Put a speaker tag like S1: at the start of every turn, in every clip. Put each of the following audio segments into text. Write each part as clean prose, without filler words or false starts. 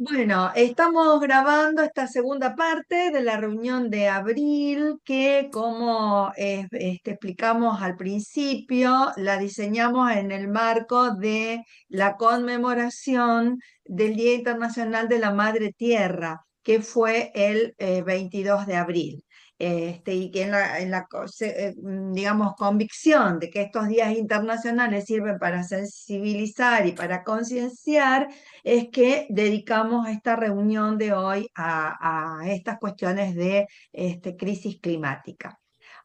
S1: Bueno, estamos grabando esta segunda parte de la reunión de abril que, como explicamos al principio, la diseñamos en el marco de la conmemoración del Día Internacional de la Madre Tierra, que fue el 22 de abril. Y que digamos, convicción de que estos días internacionales sirven para sensibilizar y para concienciar, es que dedicamos esta reunión de hoy a estas cuestiones de crisis climática.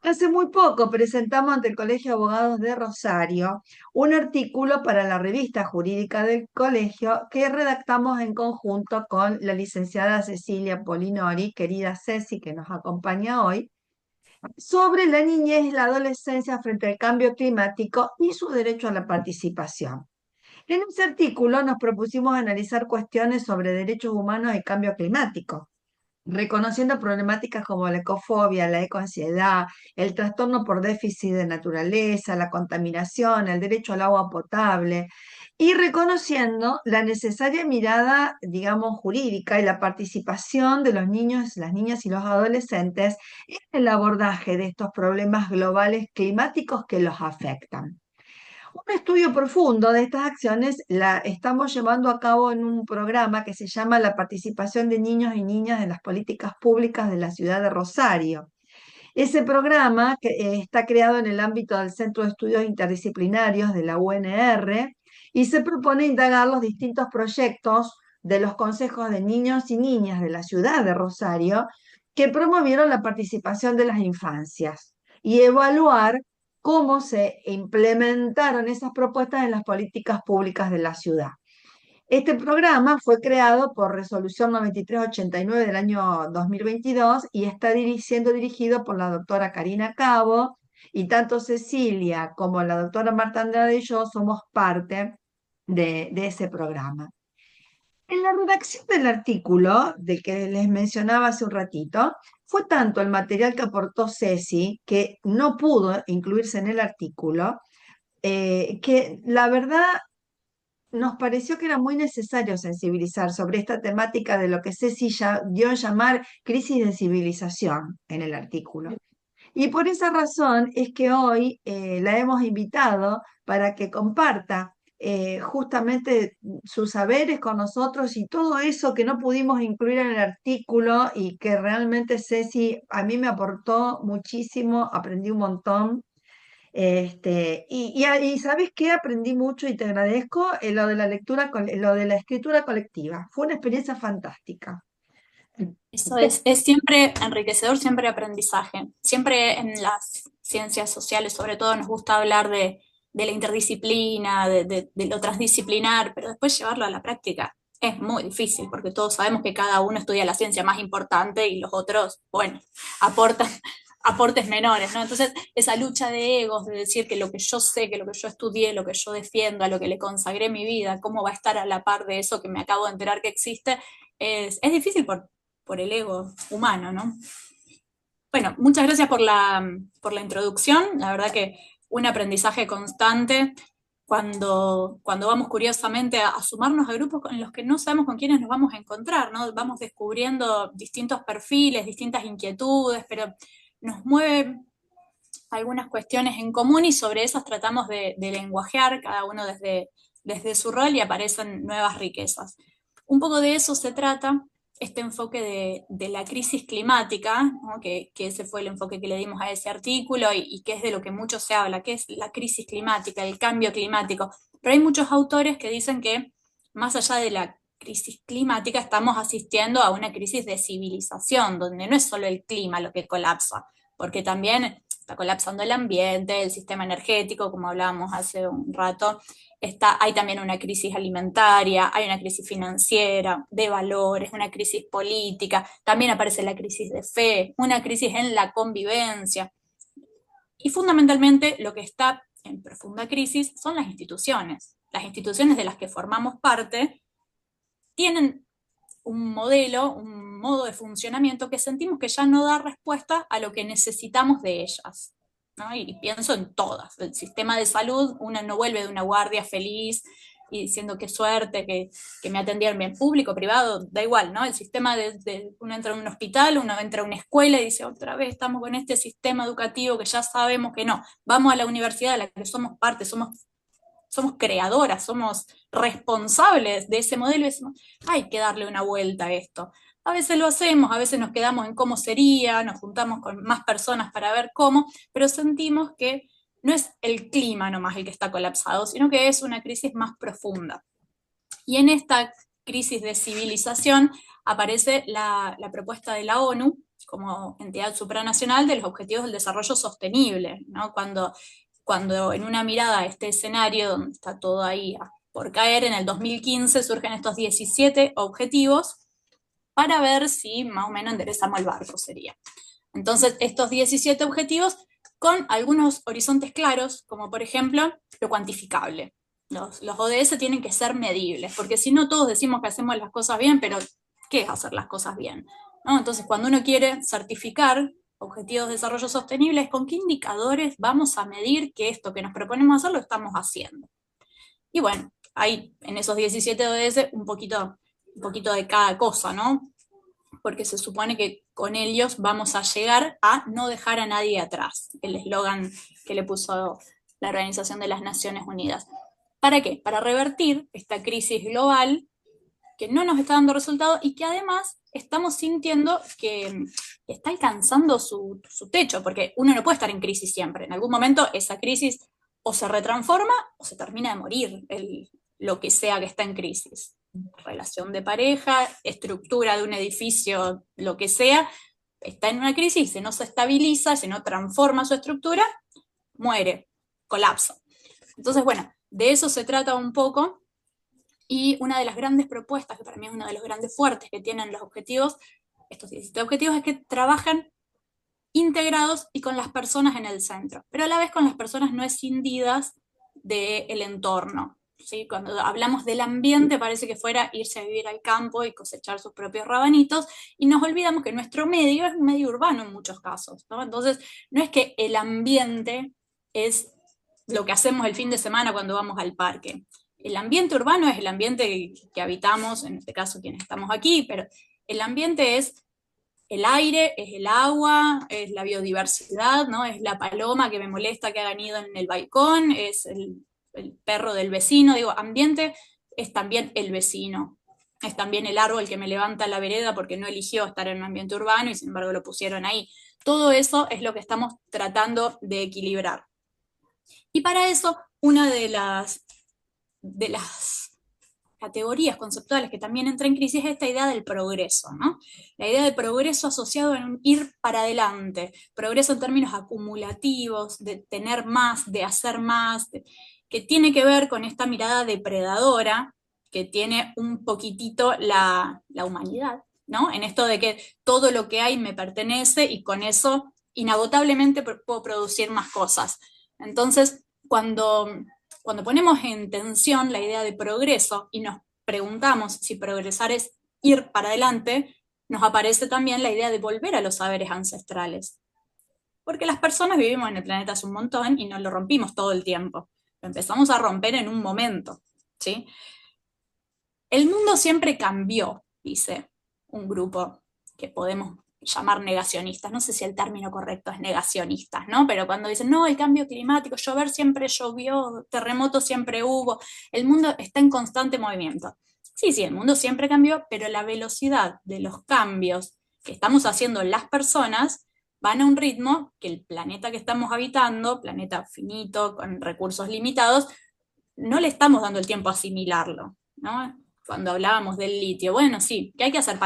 S1: Hace muy poco presentamos ante el Colegio de Abogados de Rosario un artículo para la revista jurídica del colegio que redactamos en conjunto con la licenciada Cecilia Polinori, querida Ceci, que nos acompaña hoy, sobre la niñez y la adolescencia frente al cambio climático y su derecho a la participación. En ese artículo nos propusimos analizar cuestiones sobre derechos humanos y cambio climático, reconociendo problemáticas como la ecofobia, la ecoansiedad, el trastorno por déficit de naturaleza, la contaminación, el derecho al agua potable, y reconociendo la necesaria mirada, digamos, jurídica y la participación de los niños, las niñas y los adolescentes en el abordaje de estos problemas globales climáticos que los afectan. Un estudio profundo de estas acciones la estamos llevando a cabo en un programa que se llama La participación de niños y niñas en las políticas públicas de la ciudad de Rosario. Ese programa que está creado en el ámbito del Centro de Estudios Interdisciplinarios de la UNR y se propone indagar los distintos proyectos de los consejos de niños y niñas de la ciudad de Rosario que promovieron la participación de las infancias y evaluar cómo se implementaron esas propuestas en las políticas públicas de la ciudad. Este programa fue creado por Resolución 9389 del año 2022 y está siendo dirigido por la doctora Karina Cabo, y tanto Cecilia como la doctora Marta Andrade y yo somos parte de ese programa. En la redacción del artículo, del que les mencionaba hace un ratito, fue tanto el material que aportó Ceci, que no pudo incluirse en el artículo, que la verdad nos pareció que era muy necesario sensibilizar sobre esta temática de lo que Ceci ya dio a llamar crisis de civilización en el artículo. Y por esa razón es que hoy la hemos invitado para que comparta justamente sus saberes con nosotros y todo eso que no pudimos incluir en el artículo y que realmente Ceci a mí me aportó muchísimo, aprendí un montón. Y ¿sabes qué? Aprendí mucho y te agradezco lo de la lectura, lo de la escritura colectiva. Fue una experiencia fantástica.
S2: Eso es siempre enriquecedor, siempre aprendizaje. Siempre en las ciencias sociales, sobre todo, nos gusta hablar de la interdisciplina, de lo transdisciplinar, pero después llevarlo a la práctica es muy difícil, porque todos sabemos que cada uno estudia la ciencia más importante y los otros, bueno, aportan aportes menores, ¿no? Entonces, esa lucha de egos, de decir que lo que yo sé, que lo que yo estudié, lo que yo defiendo, a lo que le consagré mi vida, cómo va a estar a la par de eso que me acabo de enterar que existe, es difícil por el ego humano, ¿no? Bueno, muchas gracias por la introducción. La verdad que un aprendizaje constante cuando vamos curiosamente a sumarnos a grupos en los que no sabemos con quiénes nos vamos a encontrar, ¿no? Vamos descubriendo distintos perfiles, distintas inquietudes, pero nos mueven algunas cuestiones en común y sobre esas tratamos de lenguajear, cada uno desde su rol y aparecen nuevas riquezas. Un poco de eso se trata este enfoque de la crisis climática, ¿no? Que ese fue el enfoque que le dimos a ese artículo y que es de lo que mucho se habla, que es la crisis climática, el cambio climático. Pero hay muchos autores que dicen que más allá de la crisis climática estamos asistiendo a una crisis de civilización, donde no es solo el clima lo que colapsa, porque también está colapsando el ambiente, el sistema energético, como hablábamos hace un rato, hay también una crisis alimentaria, hay una crisis financiera, de valores, una crisis política, también aparece la crisis de fe, una crisis en la convivencia. Y fundamentalmente lo que está en profunda crisis son las instituciones. Las instituciones de las que formamos parte tienen un modelo, un modo de funcionamiento que sentimos que ya no da respuesta a lo que necesitamos de ellas. ¿No? Y pienso en todas. El sistema de salud, uno no vuelve de una guardia feliz y diciendo qué suerte, que me atendieron bien, público, privado, da igual, ¿no? El sistema uno entra en un hospital, uno entra a una escuela y dice, otra vez estamos con este sistema educativo que ya sabemos que no, vamos a la universidad de la que somos parte, somos creadoras, somos responsables de ese modelo y decimos, hay que darle una vuelta a esto. A veces lo hacemos, a veces nos quedamos en cómo sería, nos juntamos con más personas para ver cómo, pero sentimos que no es el clima nomás el que está colapsado, sino que es una crisis más profunda. Y en esta crisis de civilización aparece la propuesta de la ONU como entidad supranacional de los Objetivos del Desarrollo Sostenible, ¿no? Cuando en una mirada a este escenario donde está todo ahí por caer, en el 2015 surgen estos 17 objetivos para ver si más o menos enderezamos el barco, sería. Entonces, estos 17 objetivos con algunos horizontes claros, como por ejemplo lo cuantificable. Los ODS tienen que ser medibles, porque si no todos decimos que hacemos las cosas bien, pero ¿qué es hacer las cosas bien? ¿No? Entonces, cuando uno quiere certificar objetivos de desarrollo sostenible, ¿con qué indicadores vamos a medir que esto que nos proponemos hacer lo estamos haciendo? Y bueno, hay en esos 17 ODS un poquito de cada cosa, ¿no? Porque se supone que con ellos vamos a llegar a no dejar a nadie atrás, el eslogan que le puso la Organización de las Naciones Unidas. ¿Para qué? Para revertir esta crisis global que no nos está dando resultados y que además estamos sintiendo que está alcanzando su techo, porque uno no puede estar en crisis siempre. En algún momento esa crisis o se retransforma o se termina de morir lo que sea que está en crisis. Relación de pareja, estructura de un edificio, lo que sea, está en una crisis, si no se estabiliza, si no transforma su estructura, muere, colapsa. Entonces, bueno, de eso se trata un poco. Y una de las grandes propuestas, que para mí es uno de los grandes fuertes que tienen los objetivos, estos 17 objetivos, es que trabajan integrados y con las personas en el centro, pero a la vez con las personas no escindidas del entorno. ¿Sí? Cuando hablamos del ambiente parece que fuera irse a vivir al campo y cosechar sus propios rabanitos, y nos olvidamos que nuestro medio es un medio urbano en muchos casos, ¿no? Entonces, no es que el ambiente es lo que hacemos el fin de semana cuando vamos al parque. El ambiente urbano es el ambiente que habitamos, en este caso quienes estamos aquí, pero el ambiente es el aire, es el agua, es la biodiversidad, ¿no? Es la paloma que me molesta que haga nido en el balcón, es el perro del vecino, digo, ambiente es también el vecino, es también el árbol que me levanta la vereda porque no eligió estar en un ambiente urbano y sin embargo lo pusieron ahí. Todo eso es lo que estamos tratando de equilibrar. Y para eso, una de las categorías conceptuales que también entra en crisis es esta idea del progreso, ¿no? La idea de progreso asociado en un ir para adelante, progreso en términos acumulativos, de tener más, de hacer más, que tiene que ver con esta mirada depredadora que tiene un poquitito la humanidad, ¿no? En esto de que todo lo que hay me pertenece y con eso inagotablemente puedo producir más cosas. Entonces, cuando ponemos en tensión la idea de progreso y nos preguntamos si progresar es ir para adelante, nos aparece también la idea de volver a los saberes ancestrales. Porque las personas vivimos en el planeta hace un montón y no lo rompimos todo el tiempo. Lo empezamos a romper en un momento, ¿sí? El mundo siempre cambió, dice un grupo que podemos llamar negacionistas. No sé si el término correcto es negacionistas, ¿no? Pero cuando dicen, no, el cambio climático, llover siempre llovió, terremotos siempre hubo, el mundo está en constante movimiento. Sí, sí, el mundo siempre cambió, pero la velocidad de los cambios que estamos haciendo las personas van a un ritmo que el planeta que estamos habitando, planeta finito, con recursos limitados, no le estamos dando el tiempo a asimilarlo, ¿no? Cuando hablábamos del litio, bueno, sí, ¿qué hay que hacer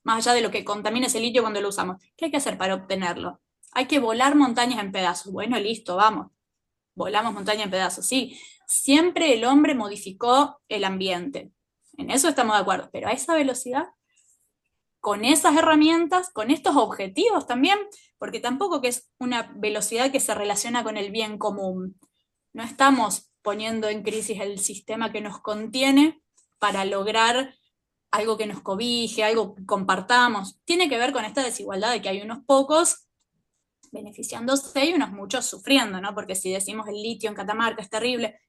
S2: más allá de lo que contamina ese litio cuando lo usamos? ¿Qué hay que hacer para obtenerlo? Hay que volar montañas en pedazos. Bueno, listo, vamos, volamos montañas en pedazos. Sí, siempre el hombre modificó el ambiente. En eso estamos de acuerdo, pero a esa velocidad, con esas herramientas, con estos objetivos también, porque tampoco que es una velocidad que se relaciona con el bien común. No estamos poniendo en crisis el sistema que nos contiene para lograr algo que nos cobije, algo que compartamos. Tiene que ver con esta desigualdad de que hay unos pocos beneficiándose y unos muchos sufriendo, ¿no? Porque si decimos el litio en Catamarca es terrible,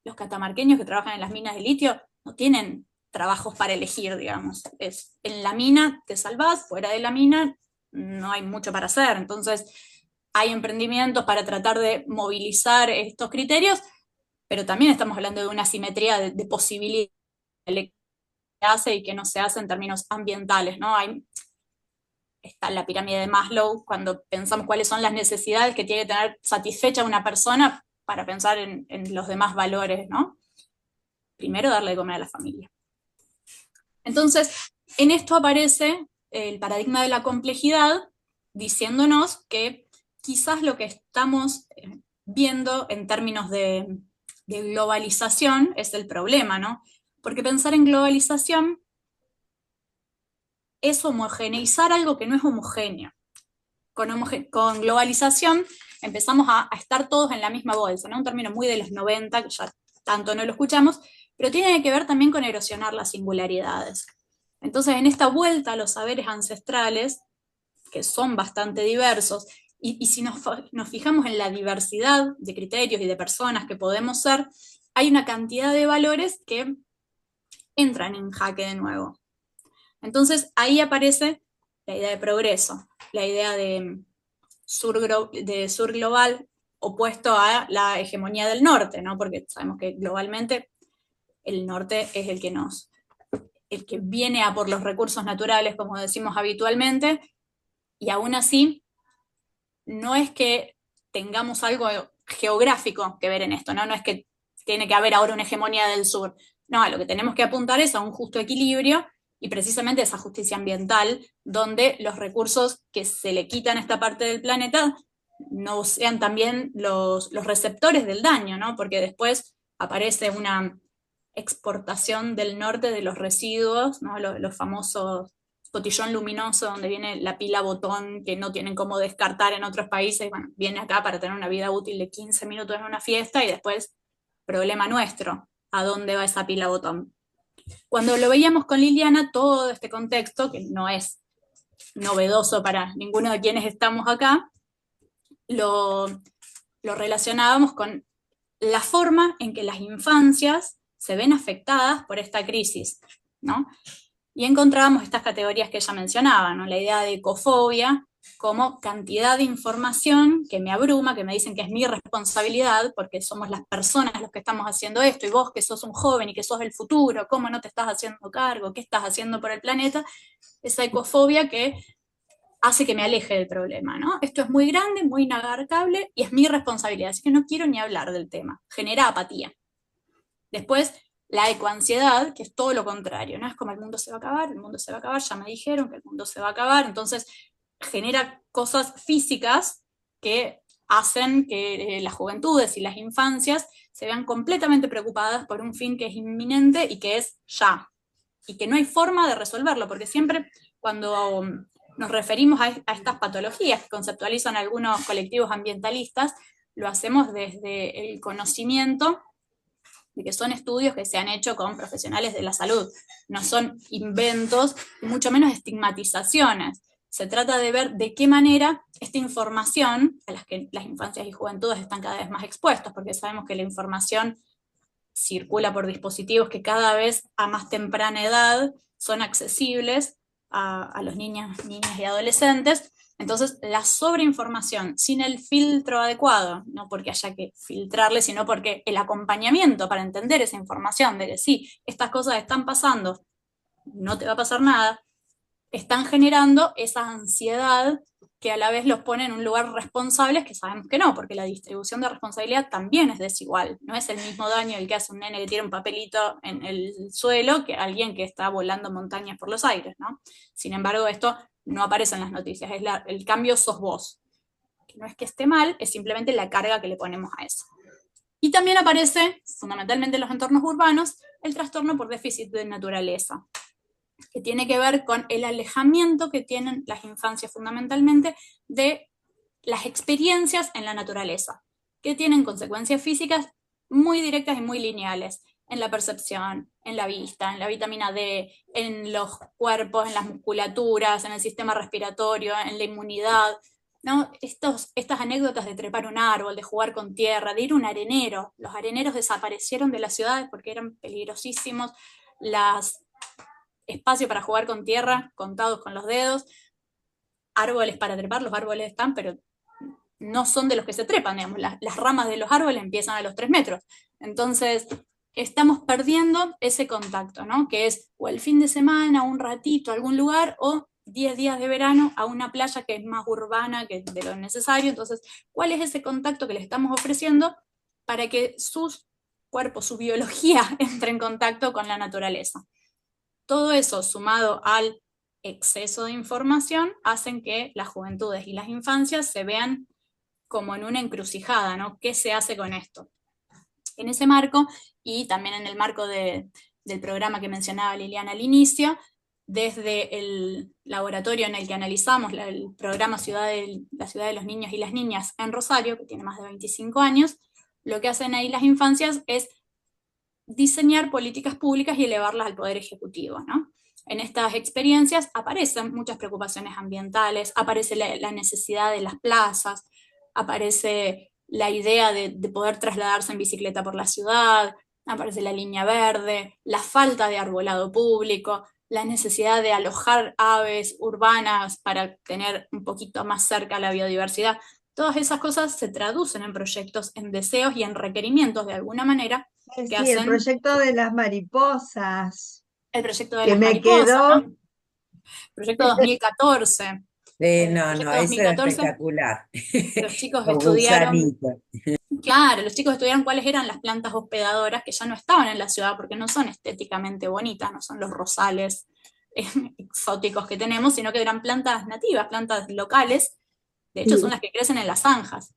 S2: los catamarqueños que trabajan en las minas de litio no tienen trabajos para elegir, digamos. Es en la mina te salvás, fuera de la mina no hay mucho para hacer. Entonces, hay emprendimientos para tratar de movilizar estos criterios, pero también estamos hablando de una asimetría de posibilidades que hace y que no se hace en términos ambientales, ¿no? Está la pirámide de Maslow, cuando pensamos cuáles son las necesidades que tiene que tener satisfecha una persona para pensar en los demás valores, ¿no? Primero darle de comer a la familia. Entonces, en esto aparece el paradigma de la complejidad, diciéndonos que quizás lo que estamos viendo en términos de globalización es el problema, ¿no? Porque pensar en globalización es homogeneizar algo que no es homogéneo. Con globalización empezamos a estar todos en la misma bolsa, ¿no? Un término muy de los 90, que ya tanto no lo escuchamos, pero tiene que ver también con erosionar las singularidades. Entonces, en esta vuelta a los saberes ancestrales, que son bastante diversos, y si nos fijamos en la diversidad de criterios y de personas que podemos ser, hay una cantidad de valores que entran en jaque de nuevo. Entonces, ahí aparece la idea de progreso, la idea de sur global opuesto a la hegemonía del norte, ¿no? Porque sabemos que globalmente el norte es el que viene a por los recursos naturales, como decimos habitualmente, y aún así no es que tengamos algo geográfico que ver en esto, ¿no? No es que tiene que haber ahora una hegemonía del sur. No, a lo que tenemos que apuntar es a un justo equilibrio y precisamente esa justicia ambiental, donde los recursos que se le quitan a esta parte del planeta no sean también los receptores del daño, ¿no? Porque después aparece una exportación del norte de los residuos, ¿no? Los famosos botellón luminoso donde viene la pila botón que no tienen cómo descartar en otros países, bueno, viene acá para tener una vida útil de 15 minutos en una fiesta y después, problema nuestro, ¿a dónde va esa pila botón? Cuando lo veíamos con Liliana, todo este contexto, que no es novedoso para ninguno de quienes estamos acá, lo, lo relacionábamos con la forma en que las infancias se ven afectadas por esta crisis, ¿no? Y encontrábamos estas categorías que ella mencionaba, ¿no? La idea de ecofobia como cantidad de información que me abruma, que me dicen que es mi responsabilidad, porque somos las personas los que estamos haciendo esto, y vos que sos un joven y que sos el futuro, ¿cómo no te estás haciendo cargo? ¿Qué estás haciendo por el planeta? Esa ecofobia que hace que me aleje del problema, ¿no? Esto es muy grande, muy inabarcable y es mi responsabilidad, así que no quiero ni hablar del tema. Genera apatía. Después, la ecoansiedad, que es todo lo contrario, ¿no? Es como el mundo se va a acabar, el mundo se va a acabar, ya me dijeron que el mundo se va a acabar, entonces genera cosas físicas que hacen que las juventudes y las infancias se vean completamente preocupadas por un fin que es inminente y que es ya, y que no hay forma de resolverlo, porque siempre cuando nos referimos a estas patologías que conceptualizan algunos colectivos ambientalistas, lo hacemos desde el conocimiento de que son estudios que se han hecho con profesionales de la salud, no son inventos, y mucho menos estigmatizaciones. Se trata de ver de qué manera esta información, a las que las infancias y juventudes están cada vez más expuestos, porque sabemos que la información circula por dispositivos que cada vez a más temprana edad son accesibles a los niños, niñas y adolescentes. Entonces, la sobreinformación sin el filtro adecuado, no porque haya que filtrarle, sino porque el acompañamiento para entender esa información de que sí, estas cosas están pasando, no te va a pasar nada, están generando esa ansiedad que a la vez los pone en un lugar responsables que sabemos que no, porque la distribución de responsabilidad también es desigual. No es el mismo daño el que hace un nene que tira un papelito en el suelo que alguien que está volando montañas por los aires, ¿no? Sin embargo, esto no aparece en las noticias, el cambio sos vos. Que no es que esté mal, es simplemente la carga que le ponemos a eso. Y también aparece, fundamentalmente en los entornos urbanos, el trastorno por déficit de naturaleza, que tiene que ver con el alejamiento que tienen las infancias fundamentalmente de las experiencias en la naturaleza, que tienen consecuencias físicas muy directas y muy lineales en la percepción, en la vista, en la vitamina D, en los cuerpos, en las musculaturas, en el sistema respiratorio, en la inmunidad. ¿no? Estas anécdotas de trepar un árbol, de jugar con tierra, de ir a un arenero. Los areneros desaparecieron de las ciudades porque eran peligrosísimos, los espacios para jugar con tierra contados con los dedos, árboles para trepar, los árboles están, pero no son de los que se trepan, digamos, las ramas de los árboles empiezan a los 3 metros. Entonces, estamos perdiendo ese contacto, ¿no? Que es o el fin de semana, un ratito a algún lugar, o 10 días de verano a una playa que es más urbana que de lo necesario. Entonces, ¿cuál es ese contacto que le estamos ofreciendo para que sus cuerpos, su biología entre en contacto con la naturaleza? Todo eso sumado al exceso de información hacen que las juventudes y las infancias se vean como en una encrucijada, ¿no? ¿Qué se hace con esto? En ese marco, y también en el marco del programa que mencionaba Liliana al inicio, desde el laboratorio en el que analizamos el programa La Ciudad de los Niños y las Niñas en Rosario, que tiene más de 25 años, lo que hacen ahí las infancias es diseñar políticas públicas y elevarlas al Poder Ejecutivo, ¿no? En estas experiencias aparecen muchas preocupaciones ambientales, aparece la necesidad de las plazas, aparece la idea de poder trasladarse en bicicleta por la ciudad, aparece la línea verde, la falta de arbolado público, la necesidad de alojar aves urbanas para tener un poquito más cerca la biodiversidad. Todas esas cosas se traducen en proyectos, en deseos y en requerimientos de alguna manera que
S1: Sí, el
S2: hacen
S1: proyecto de las mariposas,
S2: el proyecto de
S1: que
S2: las
S1: me
S2: mariposas,
S1: quedó,
S2: ¿no? Proyecto 2014. El
S3: No, no,
S2: proyecto
S3: eso era
S2: 2014,
S3: espectacular.
S2: los chicos
S3: Los
S2: estudiaron,
S3: gusanitos.
S2: claro, los chicos estudiaron cuáles eran las plantas hospedadoras que ya no estaban en la ciudad porque no son estéticamente bonitas, no son los rosales exóticos que tenemos, sino que eran plantas nativas, plantas locales, de hecho son
S1: sí,
S2: las que crecen en las zanjas.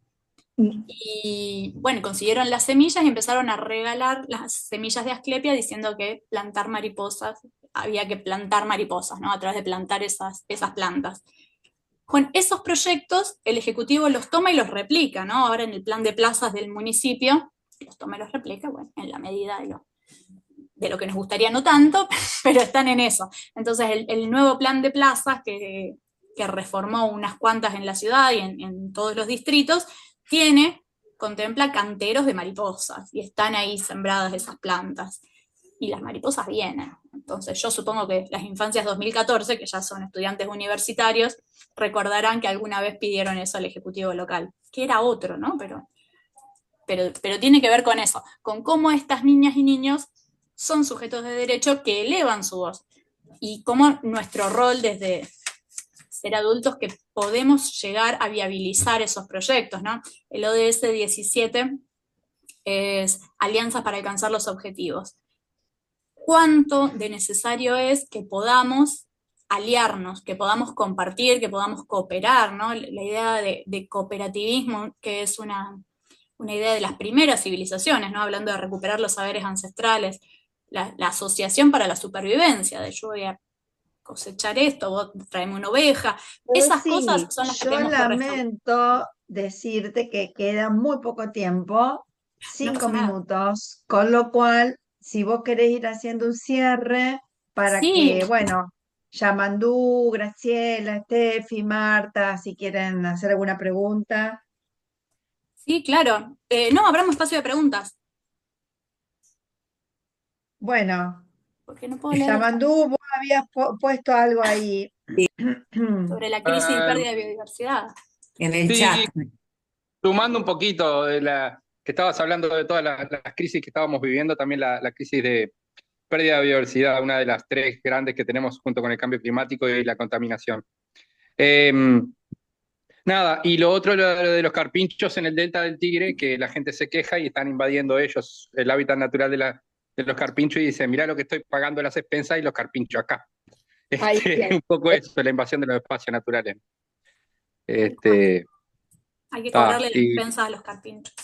S2: Y bueno, consiguieron las semillas y empezaron a regalar las semillas de Asclepia diciendo que plantar mariposas, había que plantar mariposas, ¿no? A través de plantar esas plantas. Con esos proyectos, el Ejecutivo los toma y los replica, ¿no? Ahora en el plan de plazas del municipio, los toma y los replica, bueno, en la medida de lo que nos gustaría no tanto, pero están en eso. Entonces, el nuevo plan de plazas que reformó unas cuantas en la ciudad y en todos los distritos, contempla canteros de mariposas y están ahí sembradas esas plantas. Y las mariposas vienen. Entonces yo supongo que las infancias 2014, que ya son estudiantes universitarios, recordarán que alguna vez pidieron eso al Ejecutivo local, que era otro, ¿no? Pero tiene que ver con eso, con cómo estas niñas y niños son sujetos de derecho que elevan su voz y cómo nuestro rol desde ser adultos que podemos llegar a viabilizar esos proyectos, ¿no? El ODS 17 es Alianzas para alcanzar los objetivos. ¿Cuánto de necesario es que podamos aliarnos, que podamos compartir, que podamos cooperar, ¿no? La idea de cooperativismo, que es una idea de las primeras civilizaciones, ¿no? Hablando de recuperar los saberes ancestrales, la asociación para la supervivencia, de yo voy a cosechar esto, vos traeme una oveja, esas cosas
S1: sí,
S2: son las que
S1: yo
S2: tenemos que restaurar.
S1: lamento decirte que queda muy poco tiempo,
S2: No
S1: cinco
S2: pasa nada.
S1: minutos, con lo cual, si vos querés ir haciendo un cierre para
S2: Sí,
S1: que, bueno, Yamandú, Graciela, Steffi, Marta, si quieren hacer alguna pregunta.
S2: sí, claro. No, abramos espacio de preguntas,
S1: Bueno,
S2: porque no puedo leer el chat.
S1: Yamandú, vos habías puesto algo ahí.
S2: Sobre la crisis y
S4: Ah,
S2: pérdida de biodiversidad.
S3: En el
S4: sí,
S3: chat.
S4: sumando un poquito de que estabas hablando de todas las crisis que estábamos viviendo, también la crisis de pérdida de biodiversidad, una de las tres grandes que tenemos junto con el cambio climático y la contaminación. Eh, Nada, y lo otro, lo de los carpinchos en el delta del Tigre, que la gente se queja y están invadiendo ellos el hábitat natural de los carpinchos y dicen, mirá lo que estoy pagando las expensas y los carpinchos acá.
S1: Ahí
S4: Un poco eso, la invasión de los espacios naturales. Este,
S2: Hay que
S4: ah,
S2: cobrarle las
S4: y,
S2: expensas a los carpinchos.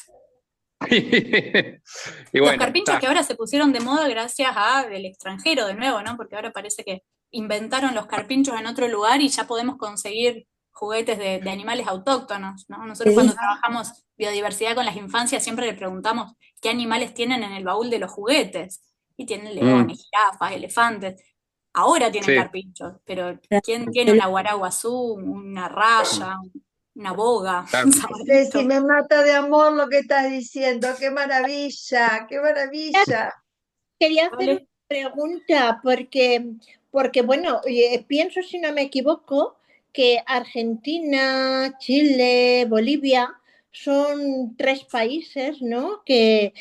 S4: y
S2: Los
S4: bueno,
S2: carpinchos que ahora se pusieron de moda gracias al extranjero de nuevo, ¿no? Porque ahora parece que inventaron los carpinchos en otro lugar y ya podemos conseguir juguetes de animales autóctonos, ¿no? Nosotros cuando
S3: Sí,
S2: trabajamos biodiversidad con las infancias siempre le preguntamos qué animales tienen en el baúl de los juguetes. Y tienen
S4: mm,
S2: leones, jirafas, elefantes. Ahora tienen
S4: sí.
S2: carpinchos, pero ¿quién tiene una guaraguazú, una raya? una boga,
S4: Claro.
S2: un
S1: Ceci,
S2: sabanito.
S1: me mata de amor lo que estás diciendo. ¡Qué maravilla! ¡Qué maravilla!
S3: Quería hacer una
S2: Vale.
S3: pregunta porque bueno, pienso, si no me equivoco, que Argentina, Chile, Bolivia son tres países, ¿no? Que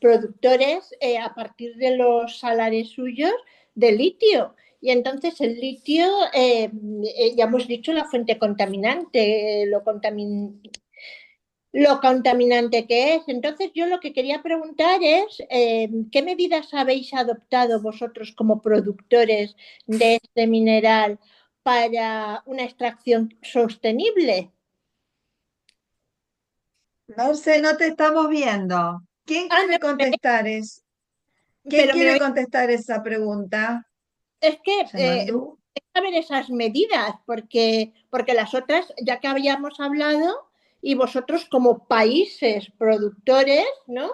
S3: productores a partir de los salares suyos de litio. Y entonces el litio, ya hemos dicho, la fuente contaminante, lo contaminante que es. Entonces, yo lo que quería preguntar es, ¿qué medidas habéis adoptado vosotros como productores de este mineral para una extracción sostenible?
S1: Merce, no te estamos viendo. ¿Quién
S3: Ah,
S1: quiere
S3: no,
S1: contestar es? ¿Quién
S3: pero me
S1: quiere
S3: oí-
S1: contestar esa pregunta?
S3: es que
S1: ¿Yamandú?
S3: saber esas medidas, porque las otras, ya que habíamos hablado, y vosotros como países productores, ¿no?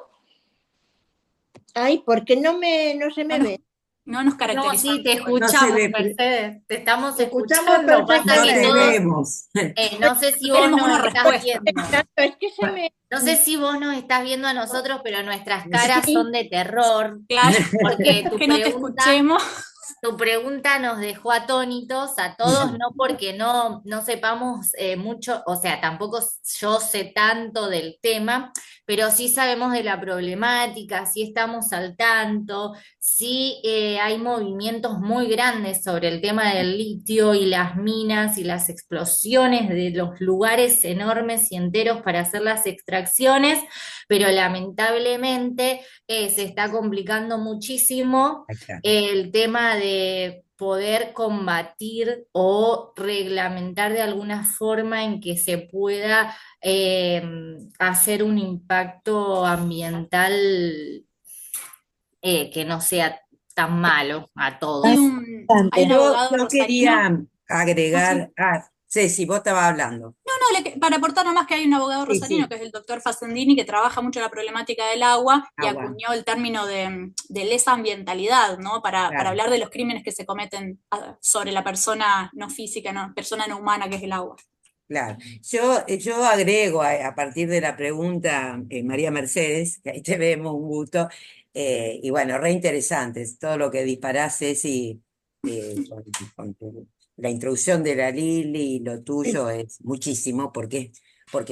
S3: Ay, ¿por qué no se
S2: No
S3: me
S2: nos,
S3: ve?
S2: no nos
S5: No, sí,
S2: caracterizamos
S5: te
S2: igual.
S6: No se
S5: escuchamos,
S6: ve,
S5: Mercedes, te estamos
S1: Te escuchamos
S5: escuchando. Pasa
S6: no
S5: que
S6: te
S1: perfectamente.
S5: todos,
S6: vemos.
S5: no sé si vos
S2: Queremos
S5: nos
S2: una
S5: estás
S2: respuesta.
S5: viendo,
S3: Exacto, es que se me...
S5: no sé si vos nos estás viendo a nosotros, pero nuestras caras
S2: Sí,
S5: son de terror,
S2: claro,
S5: porque
S2: que no te escuchemos.
S5: tu pregunta nos dejó atónitos a todos, no porque no sepamos mucho, o sea, tampoco yo sé tanto del tema, pero sí sabemos de la problemática, sí estamos al tanto, sí hay movimientos muy grandes sobre el tema del litio y las minas y las explosiones de los lugares enormes y enteros para hacer las extracciones, pero lamentablemente se está complicando muchísimo
S6: Acá.
S5: el tema de poder combatir o reglamentar de alguna forma en que se pueda eh, hacer un impacto ambiental que no sea tan malo a
S2: Hay
S5: todos.
S2: un abogado
S6: Yo
S2: rosarino.
S6: quería
S2: Ah, sí.
S6: agregar, Ceci, vos estabas hablando.
S2: No, para aportar nomás que hay un abogado
S6: Sí,
S2: rosarino,
S6: sí,
S2: que es el doctor Facendini, que trabaja mucho la problemática del agua y
S6: agua,
S2: acuñó el término de lesa ambientalidad, ¿no? Para
S6: claro,
S2: hablar de los crímenes que se cometen sobre la persona no física, persona no humana, que es el agua.
S6: claro. Yo agrego a partir de la pregunta, María Mercedes, que ahí te vemos, un gusto, y bueno, re interesantes, todo lo que disparás, Ceci, la introducción de la Lili y lo tuyo es muchísimo, porque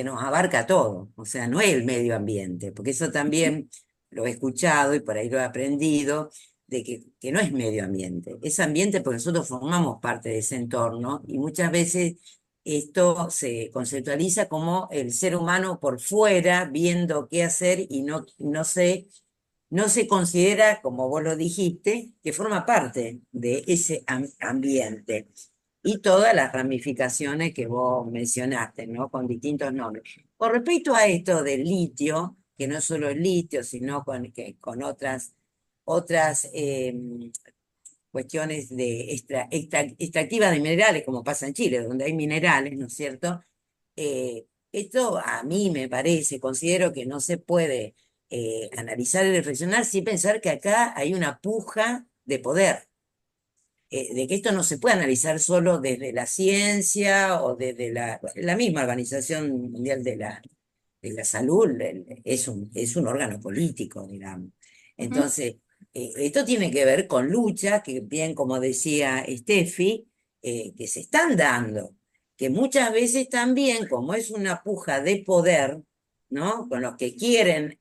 S6: nos abarca todo, o sea, no es el medio ambiente, porque eso también lo he escuchado y por ahí lo he aprendido, de que no es medio ambiente, es ambiente porque nosotros formamos parte de ese entorno y muchas veces esto se conceptualiza como el ser humano por fuera, viendo qué hacer y no se considera, como vos lo dijiste, que forma parte de ese ambiente y todas las ramificaciones que vos mencionaste, ¿no? Con distintos nombres. Con respecto a esto del litio, que no es solo el litio, sino con otras cuestiones de extractivas de minerales, como pasa en Chile, donde hay minerales, ¿no es cierto? Esto a mí me parece, considero que no se puede analizar y reflexionar sin pensar que acá hay una puja de poder, de que esto no se puede analizar solo desde la ciencia o desde la misma Organización Mundial de la Salud, es un órgano político, digamos.
S2: Ujú.
S6: Entonces, esto tiene que ver con luchas que, bien como decía Steffi, que se están dando, que muchas veces también, como es una puja de poder, ¿no? Con los que quieren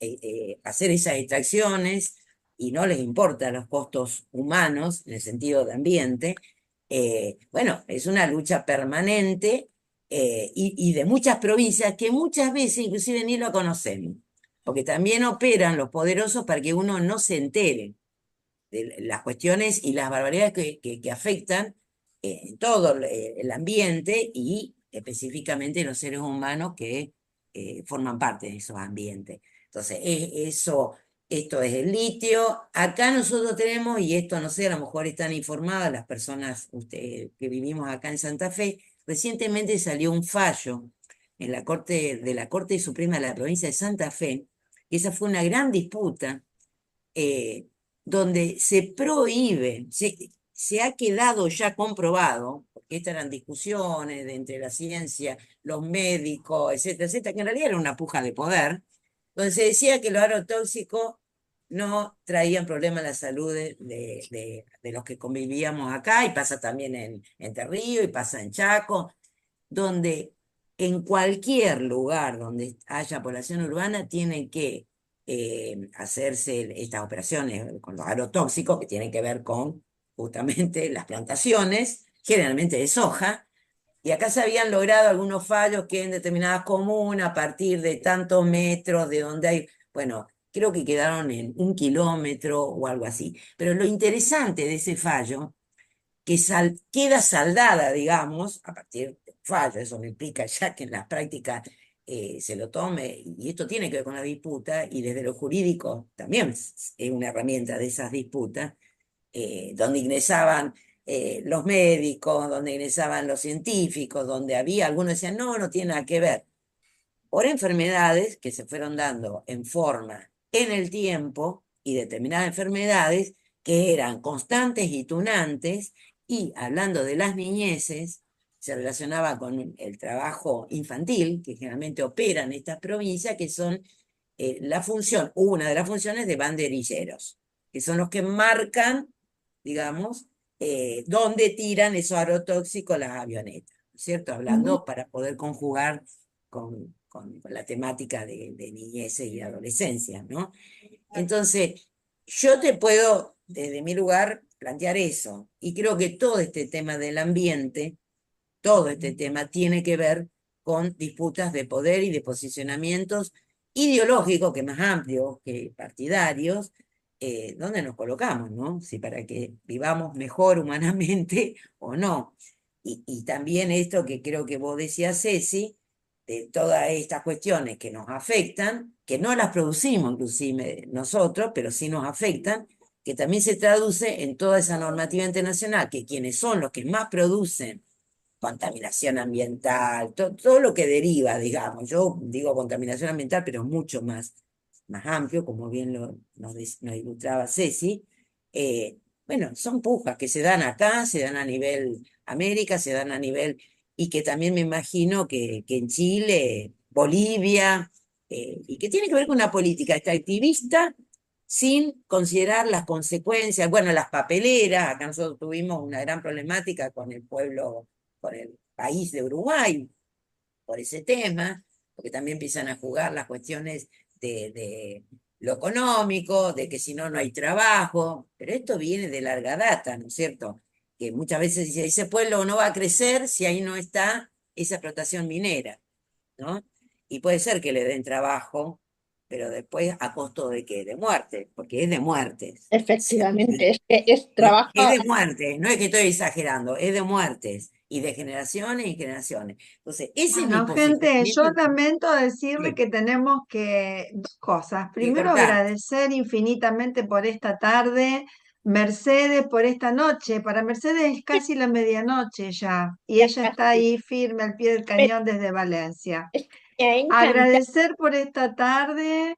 S6: hacer esas extracciones y no les importan los costos humanos en el sentido de ambiente, bueno, es una lucha permanente y de muchas provincias que muchas veces inclusive ni lo conocemos, porque también operan los poderosos para que uno no se entere de las cuestiones y las barbaridades que afectan todo el ambiente y específicamente los seres humanos que forman parte de esos ambientes. Entonces, esto es el litio. Acá nosotros tenemos, y esto no sé, a lo mejor están informadas las personas que vivimos acá en Santa Fe, recientemente salió un fallo en la Corte Suprema de la provincia de Santa Fe, y esa fue una gran disputa, donde se prohíbe, se ha quedado ya comprobado, que estas eran discusiones entre la ciencia, los médicos, etcétera, etcétera, que en realidad era una puja de poder, donde se decía que los agrotóxicos no traían problema a la salud de los que convivíamos acá, y pasa también en Entre Ríos, y pasa en Chaco, donde en cualquier lugar donde haya población urbana tienen que hacerse estas operaciones con los agrotóxicos, que tienen que ver con justamente las plantaciones, generalmente de soja, y acá se habían logrado algunos fallos que en determinadas comunas, a partir de tantos metros de donde hay, bueno, creo que quedaron en 1 kilómetro o algo así. Pero lo interesante de ese fallo, que queda saldada, digamos, a partir del fallo, eso me implica ya que en las prácticas se lo tome, y esto tiene que ver con la disputa, y desde lo jurídico también es una herramienta de esas disputas, donde ingresaban los médicos, donde ingresaban los científicos, donde había, algunos decían, no, no tiene nada que ver, por enfermedades que se fueron dando en forma en el tiempo, y determinadas enfermedades que eran constantes y tunantes, y hablando de las niñeces, se relacionaba con el trabajo infantil, que generalmente opera en estas provincias, que son una de las funciones de banderilleros, que son los que marcan, digamos, dónde tiran esos agrotóxicos las avionetas, ¿no es cierto? Hablando para poder conjugar con la temática de niñez y adolescencia, ¿no? Entonces, yo te puedo, desde mi lugar, plantear eso, y creo que todo este tema del ambiente, todo este tema tiene que ver con disputas de poder y de posicionamientos ideológicos, que más amplios que partidarios, donde nos colocamos, ¿no? Si para que vivamos mejor humanamente o no. Y también esto que creo que vos decías, Ceci, de todas estas cuestiones que nos afectan, que no las producimos inclusive nosotros, pero sí nos afectan, que también se traduce en toda esa normativa internacional, que quienes son los que más producen contaminación ambiental, todo lo que deriva, digamos. Yo digo contaminación ambiental, pero mucho más amplio, como bien nos ilustraba Ceci. Bueno, son pujas que se dan acá, se dan a nivel América, se dan a nivel, y que también me imagino que en Chile, Bolivia, y que tiene que ver con una política extractivista sin considerar las consecuencias. Bueno, las papeleras, acá nosotros tuvimos una gran problemática con el pueblo, con el país de Uruguay, por ese tema, porque también empiezan a jugar las cuestiones de lo económico, de que si no, no hay trabajo, pero esto viene de larga data, ¿no es cierto? Que muchas veces dice, ese pueblo no va a crecer si ahí no está esa explotación minera, ¿no? Y puede ser que le den trabajo, pero después a costo de qué, de muerte, porque es de muertes.
S3: Efectivamente, es que es
S6: No,
S3: trabajo.
S6: es de muertes, no es que estoy exagerando, es de muertes, y de generaciones y generaciones. Entonces, ese es mi
S1: Bueno, gente, yo
S6: posicionamiento.
S1: lamento decirle
S6: Sí,
S1: que tenemos que dos cosas.
S6: sí,
S1: Primero,
S6: cortá.
S1: agradecer infinitamente por esta tarde, Mercedes por esta noche. Para Mercedes es casi la medianoche ya, y
S3: Ya
S1: ella está
S3: casi.
S1: ahí firme al pie del
S3: Pero
S1: cañón desde Valencia.
S3: es que me ha encantado.
S1: Agradecer por esta tarde.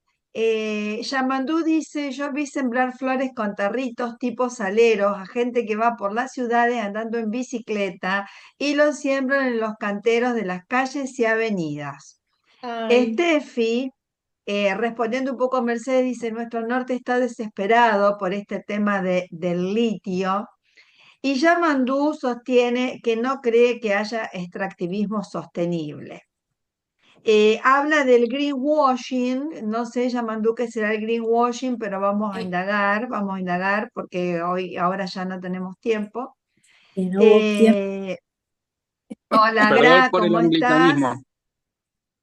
S1: Yamandú dice, yo vi sembrar flores con tarritos tipo saleros a gente que va por las ciudades andando en bicicleta y los siembran en los canteros de las calles y avenidas.
S3: Ay,
S1: Steffi, respondiendo un poco a Mercedes, dice, nuestro norte está desesperado por este tema del litio. Y Yamandú sostiene que no cree que haya extractivismo sostenible. Habla del greenwashing, no sé, Yamandú, qué será el greenwashing, pero
S5: Eh,
S1: vamos a indagar, porque ahora ya no tenemos tiempo.
S2: Y no hubo tiempo,
S1: Eh, Hola,
S4: Pero voy
S1: Gra,
S4: por el
S1: ¿cómo estás?
S4: anglicanismo.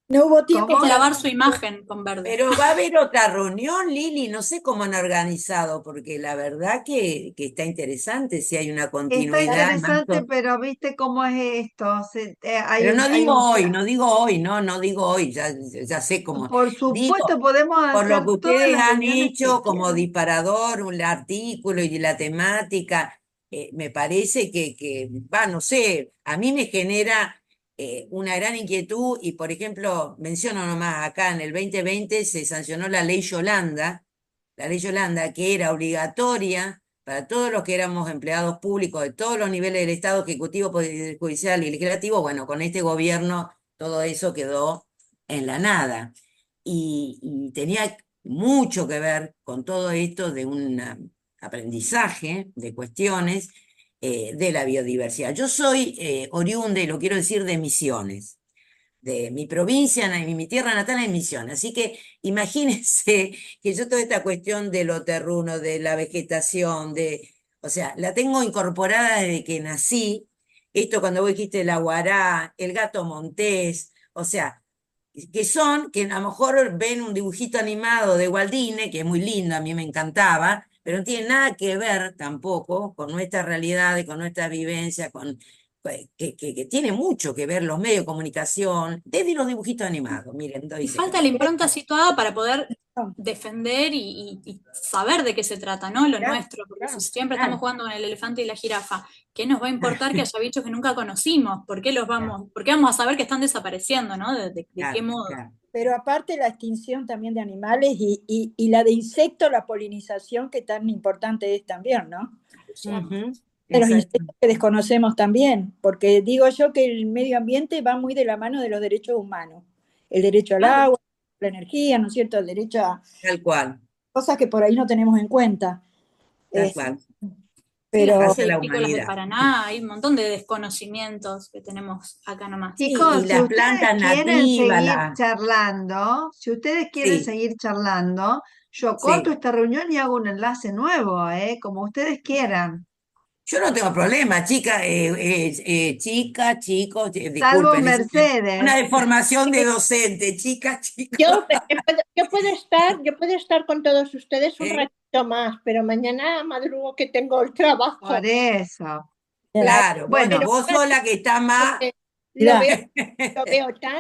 S2: no hubo tiempo
S1: ¿Cómo?
S2: para lavar su imagen con verde.
S6: Pero va a haber otra reunión, Lili, no sé cómo han organizado, porque la verdad que está interesante si hay una
S1: Está
S6: continuidad más.
S1: interesante, pero viste cómo es esto.
S6: Pero no
S1: Hay
S6: digo
S1: un
S6: hoy,
S1: plan.
S6: no digo hoy, no digo hoy, ya sé cómo.
S1: Por
S6: Digo,
S1: supuesto, podemos
S6: por lo
S1: hacer
S6: que
S1: todas
S6: ustedes
S1: las
S6: han
S1: reuniones que
S6: hecho como
S1: quieran.
S6: disparador, un artículo y la temática, me parece no sé, a mí me genera una gran inquietud. Y por ejemplo, menciono nomás, acá en el 2020 se sancionó la ley Yolanda que era obligatoria para todos los que éramos empleados públicos de todos los niveles del Estado, ejecutivo, judicial y legislativo. Bueno, con este gobierno todo eso quedó en la nada. Y tenía mucho que ver con todo esto de un aprendizaje de cuestiones de la biodiversidad. Yo soy oriunda, y lo quiero decir, de Misiones, de mi provincia, mi tierra natal es Misiones. Así que imagínense que yo toda esta cuestión de lo terruno, de la vegetación, o sea, la tengo incorporada desde que nací. Esto cuando vos dijiste el aguará, el gato montés, o sea, que a lo mejor ven un dibujito animado de Walt Disney, que es muy lindo, a mí me encantaba, pero no tiene nada que ver tampoco con nuestra realidad, con nuestra vivencia, que tiene mucho que ver los medios de comunicación, desde los dibujitos animados. Miren, doy
S2: Y falta la impronta situada para poder defender y saber de qué se trata, ¿no? Lo nuestro, porque si siempre estamos jugando con el elefante y la jirafa, ¿qué nos va a importar que haya bichos que nunca conocimos? ¿Por qué vamos a saber que están desapareciendo, ¿no? ¿De qué modo?
S7: Pero aparte la extinción también de animales y la de insectos, la polinización, que tan importante es también, ¿no? De los insectos que desconocemos también, porque digo yo que el medio ambiente va muy de la mano de los derechos humanos. El derecho al agua, la energía, ¿no es cierto? El derecho a...
S6: Tal cual.
S7: Cosas que por ahí no tenemos en cuenta.
S6: Tal cual.
S7: Pero
S2: las agrícolas de Paraná, hay un montón de desconocimientos que tenemos acá nomás.
S1: Chicos,
S6: y
S1: si
S6: las
S1: ustedes
S6: plantas
S1: quieren
S6: nativas,
S1: seguir charlando, si ustedes quieren
S6: Sí.
S1: seguir charlando, yo
S6: Sí.
S1: corto esta reunión y hago un enlace nuevo, como ustedes quieran.
S6: Yo no tengo problema, chica, chicos,
S1: Salvo
S6: disculpen, es
S1: Mercedes.
S6: una deformación de docente, chicos.
S3: Yo puedo estar con todos ustedes un ratito más, pero mañana madrugo que tengo el trabajo.
S1: Por eso.
S6: Claro, bueno,
S1: Bueno,
S6: vos sola que está más...
S3: Lo veo tan